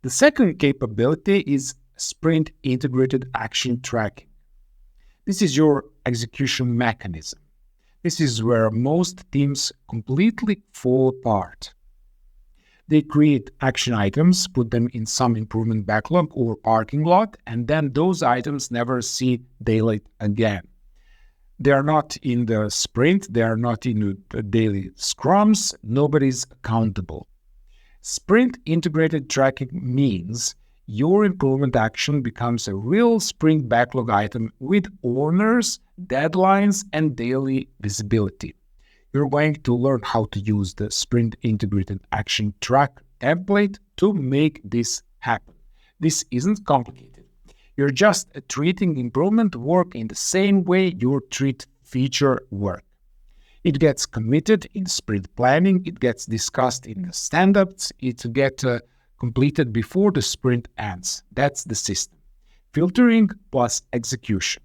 The second capability is Sprint Integrated Action Tracking. This is your execution mechanism. This is where most teams completely fall apart. They create action items, put them in some improvement backlog or parking lot, and then those items never see daylight again. They are not in the sprint, they are not in the daily scrums, nobody's accountable. Sprint integrated tracking means your improvement action becomes a real sprint backlog item with owners, deadlines, and daily visibility. You're going to learn how to use the Sprint Integrated Action Track template to make this happen. This isn't complicated. You're just treating improvement work in the same way you treat feature work. It gets committed in sprint planning, it gets discussed in the standups, it gets completed before the sprint ends. That's the system. Filtering plus execution.